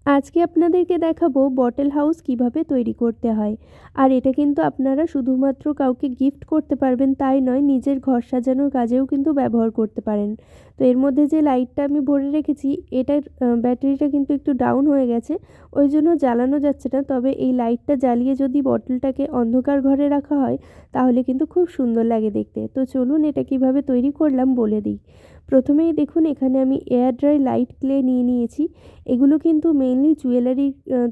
আজকে আপনাদেরকে দেখাবো বটল হাউস কিভাবে তৈরি করতে হয়। আর এটা কিন্তু আপনারা শুধুমাত্র কাউকে গিফট করতে পারবেন তাই নয়, নিজের ঘর সাজানোর কাজেও কিন্তু ব্যবহার করতে পারেন। তো এর মধ্যে যে লাইটটা আমি ভরে রেখেছি, এটার ব্যাটারিটা কিন্তু একটু ডাউন হয়ে গেছে, ওই জন্য জ্বালানো যাচ্ছে না। তবে এই লাইটটা জ্বালিয়ে যদি বটলটাকে অন্ধকার ঘরে রাখা হয় তাহলে কিন্তু খুব সুন্দর লাগে দেখতে। তো চলুন এটা কিভাবে তৈরি করলাম বলে দিই। প্রথমেই দেখুন, এখানে আমি এয়ার ড্রাই লাইট ক্লে নিয়ে নিয়েছি। এগুলো কিন্তু মেইনলি জুয়েলারি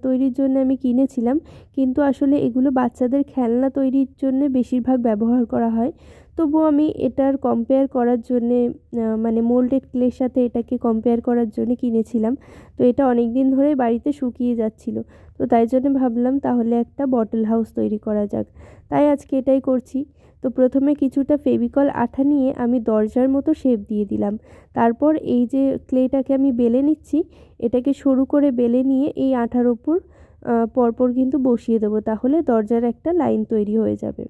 তৈরির জন্য আমি কিনেছিলাম, কিন্তু আসলে এগুলো বাচ্চাদের খেলনা তৈরির জন্য বেশিরভাগ ব্যবহার করা হয়। তবুও আমি এটার কম্পেয়ার করার জন্যে মানে মোল্ডেড ক্লের সাথে এটাকে কম্পেয়ার করার জন্য কিনেছিলাম। তো এটা অনেক দিন ধরে বাড়িতে শুকিয়ে যাচ্ছিল, তো তাই জন্য ভাবলাম তাহলে একটা বটল হাউস তৈরি করা যাক। তাই আজকে এটাই করছি। তো প্রথমে কিছুটা ফেভিকল আঠা নিয়ে আমি দরজার মতো শেপ দিয়ে দিলাম। তারপর এই যে ক্লেটাকে আমি বেলে নিচ্ছি, এটাকে সরু করে বেলে নিয়ে এই আঠার ওপর পরপর কিন্তু বসিয়ে দেবো, তাহলে দরজার একটা লাইন তৈরি হয়ে যাবে।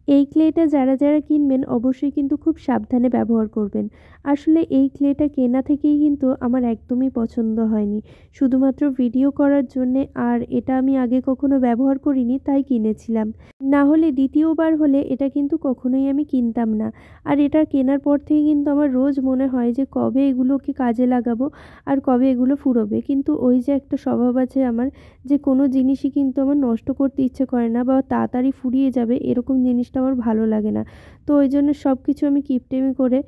এই ক্লেটা যারা যারা কিনবেন অবশ্যই কিন্তু খুব সাবধানে ব্যবহার করবেন। আসলে এই ক্লেটা কেনা থেকেই কিন্তু আমার একদমই পছন্দ হয়নি, শুধুমাত্র ভিডিও করার জন্যে। আর এটা আমি আগে কখনো ব্যবহার করিনি তাই কিনেছিলাম, না হলে দ্বিতীয়বার হলে এটা কিন্তু কখনোই আমি কিনতাম না। আর এটা কেনার পর থেকে কিন্তু আমার রোজ মনে হয় যে কবে এগুলোকে কাজে লাগাবো আর কবে এগুলো ফুরোবে। কিন্তু ওই যে একটা স্বভাব আছে আমার, যে কোনো জিনিসই কিন্তু আমার নষ্ট করতে ইচ্ছে করে না, বা তাড়াতাড়ি ফুরিয়ে যাবে এরকম জিনিসটা আমার ভালো লাগে না। তো ওই জন্য সব কিছু আমি কিপটেমি করে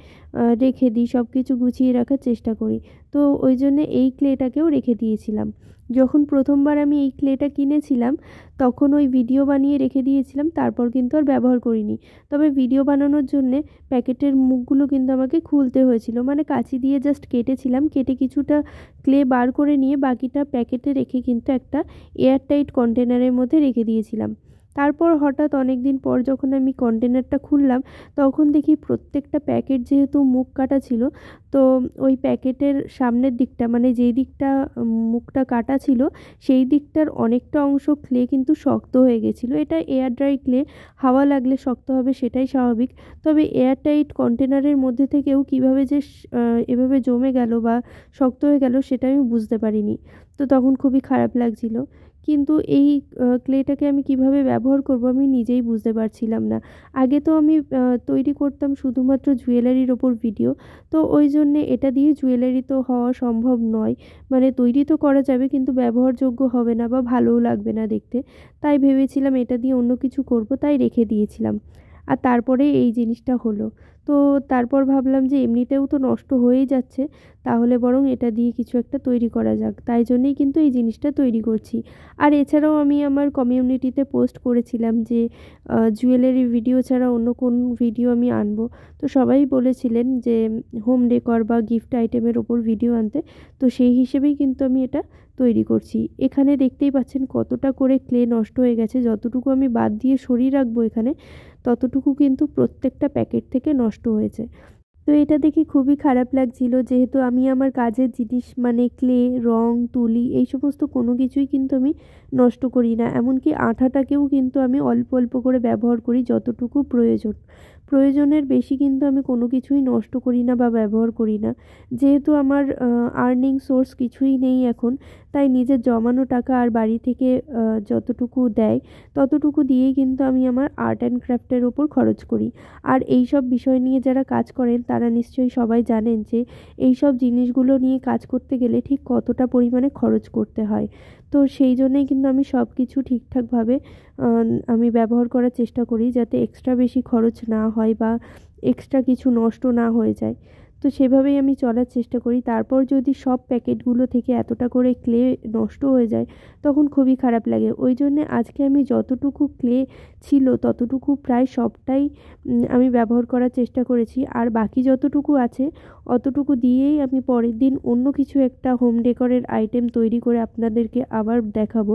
রেখে দিই, সব কিছু গুছিয়ে রাখার চেষ্টা করি। তো ওই জন্যে এই ক্লেটাকেও রেখে দিয়েছিলাম। যখন প্রথমবার আমি এই ক্লেটা কিনেছিলাম তখন ওই ভিডিও বানিয়ে রেখে দিয়েছিলাম, তারপর কিন্তু আর ব্যবহার করিনি। তবে ভিডিও বানানোর জন্যে প্যাকেটের মুখগুলো কিন্তু আমাকে খুলতে হয়েছিল, মানে কাঁচি দিয়ে জাস্ট কেটেছিলাম, কেটে কিছুটা ক্লে বার করে নিয়ে বাকিটা প্যাকেটে রেখে কিন্তু একটা এয়ারটাইট কন্টেনারের মধ্যে রেখে দিয়েছিলাম। তারপর হঠাৎ অনেক দিন পর যখন আমি কন্টেনারটা খুললাম, তখন দেখি প্রত্যেকটা প্যাকেট যেহেতু মুখ কাটা ছিল, তো ওই প্যাকেটের সামনের দিকটা, মানে যেই দিকটা মুখটা কাটা ছিল সেই দিকটার অনেকটা অংশ ক্লে কিন্তু শক্ত হয়ে গেছিলো। এটা এয়ার ড্রাই ক্লে, হাওয়া লাগলে শক্ত হবে সেটাই স্বাভাবিক। তবে এয়ারটাইট কন্টেনারের মধ্যে থেকেও কীভাবে যে এভাবে জমে গেল বা শক্ত হয়ে গেল সেটা আমি বুঝতে পারিনি। তো তখন খুবই খারাপ লাগছিল। কিন্তু এই ক্লেটাকে আমি কিভাবে ব্যবহার করব আমি নিজেই বুঝতে পারছিলাম না। আগে তো আমি তৈরি করতাম শুধুমাত্র জুয়েলারির ওপর ভিডিও। তো ওই জন্যে এটা দিয়ে জুয়েলারি তো হওয়া সম্ভব নয়। মানে তৈরি তো করা যাবে কিন্তু ব্যবহারযোগ্য হবে না বা ভালোও লাগবে না দেখতে। তাই ভেবেছিলাম এটা দিয়ে অন্য কিছু করব, তাই রেখে দিয়েছিলাম। আর তারপরে এই জিনিসটা হলো। তো তারপর ভাবলাম যে এমনিতেও তো নষ্ট হয়েই যাচ্ছে, তাহলে বরং এটা দিয়ে কিছু একটা তৈরি করা যাক। তাই জন্যেই কিন্তু এই জিনিসটা তৈরি করছি। আর এছাড়াও আমি আমার কমিউনিটিতে পোস্ট করেছিলাম যে জুয়েলারি ভিডিও ছাড়া অন্য কোন ভিডিও আমি আনবো। তো সবাই বলেছিলেন যে হোম ডেকর বা গিফট আইটেমের ওপর ভিডিও আনতে। তো সেই হিসেবেই কিন্তু আমি এটা তৈরি করছি। এখানে দেখতেই পাচ্ছেন কতটা করে ক্লে নষ্ট হয়ে গেছে, যতটুকু আমি বাদ দিয়ে সরিয়ে রাখবো এখানে, ততটুকু কিন্তু প্রত্যেকটা প্যাকেট থেকে নষ্ট হয়েছে। তো এটা দেখে খুবই খারাপ লাগছিল, যেহেতু আমি আমার কাজের জিনিস মানে ক্লে, রং, তুলি এই সমস্ত কোনো কিছুই কিন্তু আমি নষ্ট করি না। এমনকি আঠাটাকেও কিন্তু আমি অল্প অল্প করে ব্যবহার করি যতটুকু প্রয়োজন। প্রয়োজনের বেশি কিন্তু আমি কোনো কিছুই নষ্ট করি না বা ব্যবহার করি না। যেহেতু আমার আর্নিং সোর্স কিছুই নেই এখন, তাই নিজের জমানো টাকা আর বাড়ি থেকে যতটুকু দেয় ততটুকু দিয়েই কিন্তু আমি আমার আর্ট অ্যান্ড ক্রাফটের ওপর খরচ করি। আর এই সব বিষয় নিয়ে যারা কাজ করেন তারা নিশ্চয়ই সবাই জানেন যে এই সব জিনিসগুলো নিয়ে কাজ করতে গেলে ঠিক কতটা পরিমাণে খরচ করতে হয়। তো সেই জন্যেই কিন্তু আমি সব কিছু ঠিকঠাকভাবে আমি ব্যবহার করার চেষ্টা করি, যাতে এক্সট্রা বেশি খরচ না হয় বা এক্সট্রা কিছু নষ্ট না হয়ে যায়। তো সেভাবেই আমি চলার চেষ্টা করি। তারপর যদি সব প্যাকেটগুলো থেকে এতটা করে ক্লে নষ্ট হয়ে যায় তখন খুবই খারাপ লাগে। ওই জন্যে আজকে আমি যতটুকু ক্লে ছিল ততটুকু প্রায় সবটাই আমি ব্যবহার করার চেষ্টা করেছি। আর বাকি যতটুকু আছে অতটুকু দিয়েই আমি পরের দিন অন্য কিছু একটা হোম ডেকরের আইটেম তৈরি করে আপনাদেরকে আবার দেখাবো।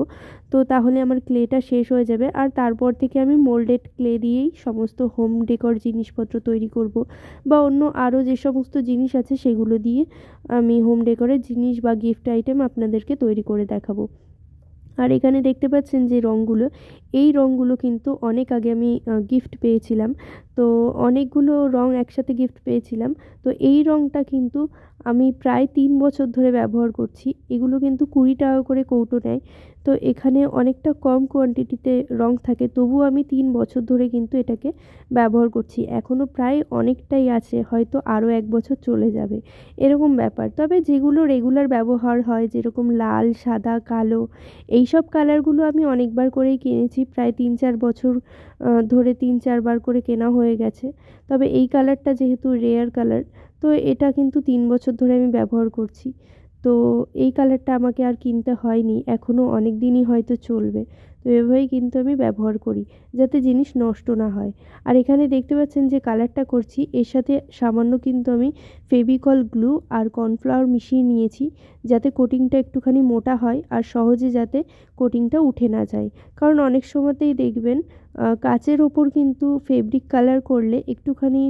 তো তাহলে আমার ক্লেটা শেষ হয়ে যাবে, আর তারপর থেকে আমি মোল্ডেড ক্লে দিয়েই সমস্ত হোম ডেকর জিনিসপত্র তৈরি করব, বা অন্য আরও যে সমস্ত জিনিস আছে সেগুলো দিয়ে আমি হোম ডেকরের জিনিস বা গিফট আইটেম আপনাদেরকে তৈরি করে দেখাবো। আর এখানে দেখতে পাচ্ছেন যে রঙগুলো, এই রঙগুলো কিন্তু অনেক আগে আমি গিফট পেয়েছিলাম। তো অনেকগুলো রং একসাথে গিফট পেয়েছিলাম। তো এই রঙটা কিন্তু আমি প্রায় 3 বছর ধরে ব্যবহার করছি। এগুলো কিন্তু 20 টাকা করে কৌটো নেয়। তো এখানে অনেকটা কম কোয়ান্টিটিতে রং থাকে, তবুও আমি 3 বছর ধরে কিন্তু এটাকে ব্যবহার করছি। এখনও প্রায় অনেকটাই আছে, হয়তো আরও 1 বছর চলে যাবে, এরকম ব্যাপার। তবে যেগুলো রেগুলার ব্যবহার হয়, যেরকম লাল, সাদা, কালো, এইসব কালারগুলো আমি অনেকবার করেই কিনেছি। প্রায় 3-4 বছর ধরে 3-4 বার করে কেনা হয়ে গেছে। তবে এই কালারটা যেহেতু রেয়ার কালার, তো এটা কিন্তু 3 বছর ধরে আমি ব্যবহার করছি। তো এই কালারটা আমাকে আর কিনতে হয়নি, এখনও অনেক দিনই হয়তো চলবে। তো এভাবেই কিন্তু আমি ব্যবহার করি, যাতে জিনিস নষ্ট না হয়। আর এখানে দেখতে পাচ্ছেন যে কালারটা করছি, এর সাথে সামান্য কিন্তু আমি ফেভিকল গ্লু আর কর্নফ্লাওয়ার মিশিয়ে নিয়েছি, যাতে কোটিংটা একটুখানি মোটা হয় আর সহজে যাতে কোটিংটা উঠে না যায়। কারণ অনেক সময়তেই দেখবেন কাচের ওপর কিন্তু ফেব্রিক কালার করলে একটুখানি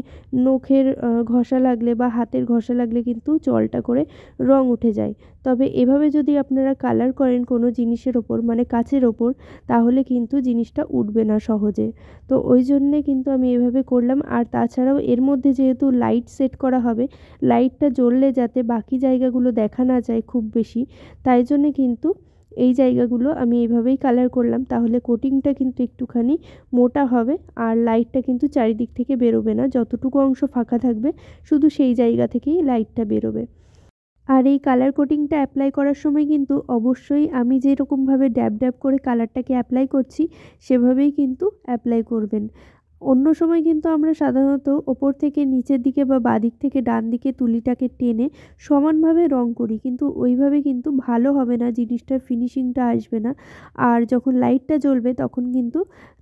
নখের ঘষা লাগলে বা হাতের ঘষা লাগলে কিন্তু জলটা করে রং উঠে যায়। তবে এভাবে যদি আপনারা কালার করেন কোনো জিনিসের ওপর, মানে কাচের ওপর, তাহলে কিন্তু জিনিসটা উঠবে না সহজে। তো ওই জন্যে কিন্তু আমি এভাবে করলাম। আর তাছাড়াও এর মধ্যে যেহেতু লাইট সেট করা হবে, লাইটটা জ্বললে যাতে বাকি জায়গাগুলো দেখা না যায় খুব বেশি, তাই জন্যে কিন্তু এই জায়গাগুলো আমি এইভাবেই কালার করলাম। তাহলে কোটিংটা কিন্তু একটুখানি মোটা হবে আর লাইটটা কিন্তু চারিদিক থেকে বেরোবে না, যতটুকু অংশ ফাঁকা থাকবে শুধু সেই জায়গা থেকেই লাইটটা বেরোবে। আর এই কালার কোটিংটা অ্যাপ্লাই করার সময় কিন্তু অবশ্যই আমি যেরকমভাবে ড্যাব ড্যাব করে কালারটাকে অ্যাপ্লাই করছি সেভাবেই কিন্তু অ্যাপ্লাই করবেন। অন্য সময় কিন্তু আমরা সাধারণত ওপর থেকে নিচের দিকে বা বাঁদিক থেকে ডান দিকে তুলিটাকে টেনে সমানভাবে রং করি, কিন্তু ওইভাবে কিন্তু ভালো হবে না, জিনিসটার ফিনিশিংটা আসবে না। আর যখন লাইটটা জ্বলবে তখন কিন্তু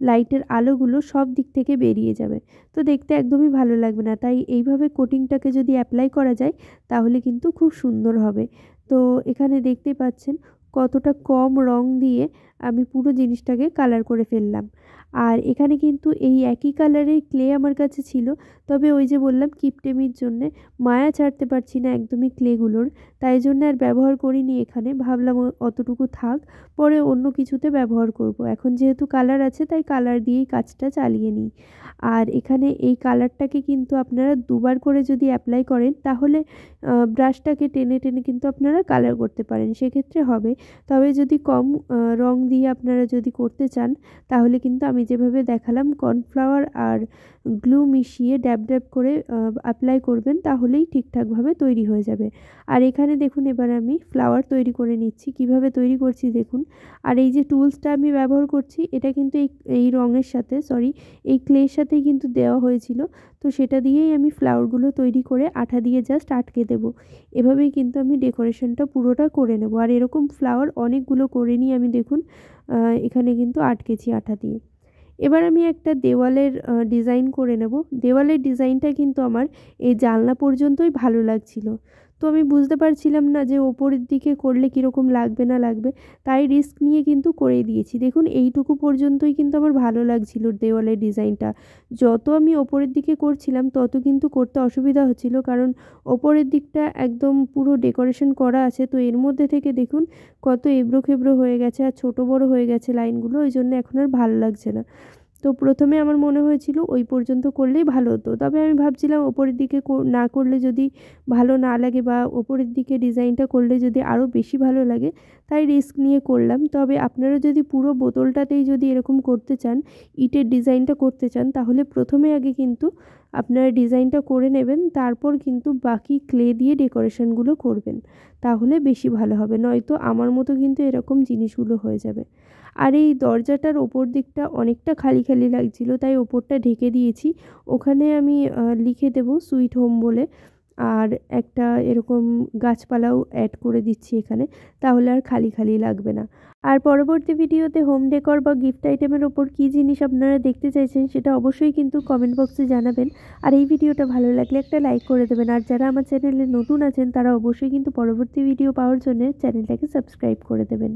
লাইটের আলোগুলো সব দিক থেকে বেরিয়ে যাবে, তো দেখতে একদমই ভালো লাগবে না। তাই এইভাবে কোটিংটাকে যদি অ্যাপ্লাই করা যায় তাহলে কিন্তু খুব সুন্দর হবে। তো এখানে দেখতে পাচ্ছেন কতটা কম রং দিয়ে আমি পুরো জিনিসটাকে কালার করে ফেললাম। আর এখানে কিন্তু এই একই কালারের ক্লে আমার কাছে ছিল, তবে ওই যে বললাম কিপটেমির জন্যে মায়া ছাড়তে পারছি না একদমই ক্লেগুলোর, তাই জন্য আর ব্যবহার করিনি এখানে। ভাবলাম অতটুকু থাক, পরে অন্য কিছুতে ব্যবহার করব। এখন যেহেতু কালার আছে তাই কালার দিয়েই কাজটা চালিয়ে নিই। আর এখানে এই কালারটাকে কিন্তু আপনারা 2 বার করে যদি অ্যাপ্লাই করেন তাহলে ব্রাশটাকে টেনে টেনে কিন্তু আপনারা কালার করতে পারেন, সেক্ষেত্রে হবে। তবে যদি কম রং দিয়ে আপনারা যদি করতে চান তাহলে কিন্তু আমি যেভাবে দেখালাম কর্নফ্লাওয়ার আর গ্লু মিশিয়ে ড্যাব ড্যাব করে অ্যাপ্লাই করবেন, তাহলেই ঠিকঠাকভাবে তৈরি হয়ে যাবে। আর এখানে দেখুন এবার আমি ফ্লাওয়ার তৈরি করে নিচ্ছি, কিভাবে তৈরি করছি দেখুন। আর এই যে টুলসটা আমি ব্যবহার করছি এটা কিন্তু এই রঙের সাথে, এই ক্লের সাথেই কিন্তু দেওয়া হয়েছিল। তো সেটা দিয়েই আমি ফ্লাওয়ারগুলো তৈরি করে আঠা দিয়ে জাস্ট আটকে দেবো। এভাবেই কিন্তু আমি ডেকোরেশনটা পুরোটা করে নেব। আর এরকম ফ্লাওয়ার অনেকগুলো করে নিয়ে আমি দেখুন এখানে কিন্তু আটকেছি আঠা দিয়ে। এবার আমি একটা দেওয়ালের ডিজাইন করে নেব। দেওয়ালের ডিজাইনটা কিন্তু আমার এই জানলা পর্যন্তই ভালো লাগছিল। তো আমি বুঝতে পারছিলাম না যে ওপরের দিকে করলে কীরকম লাগবে না লাগবে, তাই রিস্ক নিয়ে কিন্তু করেই দিয়েছি। দেখুন এইটুকু পর্যন্তই কিন্তু আমার ভালো লাগছিল দেওয়ালের ডিজাইনটা। যত আমি ওপরের দিকে করছিলাম তত কিন্তু করতে অসুবিধা হচ্ছিল, কারণ ওপরের দিকটা একদম পুরো ডেকোরেশন করা আছে, তো এর মধ্যে থেকে দেখুন কত এবড়ো খেবড়ো হয়ে গেছে আর ছোটো বড়ো হয়ে গেছে লাইনগুলো, ওই জন্য এখন আর ভালো লাগছে না। তো প্রথমে আমার মনে হয়েছিল ওই পর্যন্ত করলেই ভালো হতো, তবে আমি ভাবছিলাম ওপরের দিকে না করলে যদি ভালো না লাগে বা ওপরের দিকে ডিজাইনটা করলে যদি আরও বেশি ভালো লাগে, তাই রিস্ক নিয়ে করলাম। তবে আপনারা যদি পুরো বোতলটাতেই যদি এরকম করতে চান, ইটের ডিজাইনটা করতে চান, তাহলে প্রথমে আগে কিন্তু আপনারা ডিজাইনটা করে নেবেন, তারপর কিন্তু বাকি ক্লে দিয়ে ডেকোরেশনগুলো করবেন, তাহলে বেশি ভালো হবে। নয়তো আমার মতো কিন্তু এরকম জিনিসগুলো হয়ে যাবে। আর এই দরজাটার ওপর দিকটা অনেকটা খালি খালি লাগছিল, তাই ওপরটা ঢেকে দিয়েছি। ওখানে আমি লিখে দেবো সুইট হোম বলে, আর একটা এরকম গাছপালাও অ্যাড করে দিচ্ছি এখানে, তাহলে আর খালি খালি লাগবে না। আর পরবর্তী ভিডিওতে হোম ডেকর বা গিফট আইটেমের ওপর কী জিনিস আপনারা দেখতে চাইছেন সেটা অবশ্যই কিন্তু কমেন্ট বক্সে জানাবেন। আর এই ভিডিওটা ভালো লাগলে একটা লাইক করে দেবেন। আর যারা আমার চ্যানেলে নতুন আছেন তারা অবশ্যই কিন্তু পরবর্তী ভিডিও পাওয়ার জন্য চ্যানেলটাকে সাবস্ক্রাইব করে দেবেন।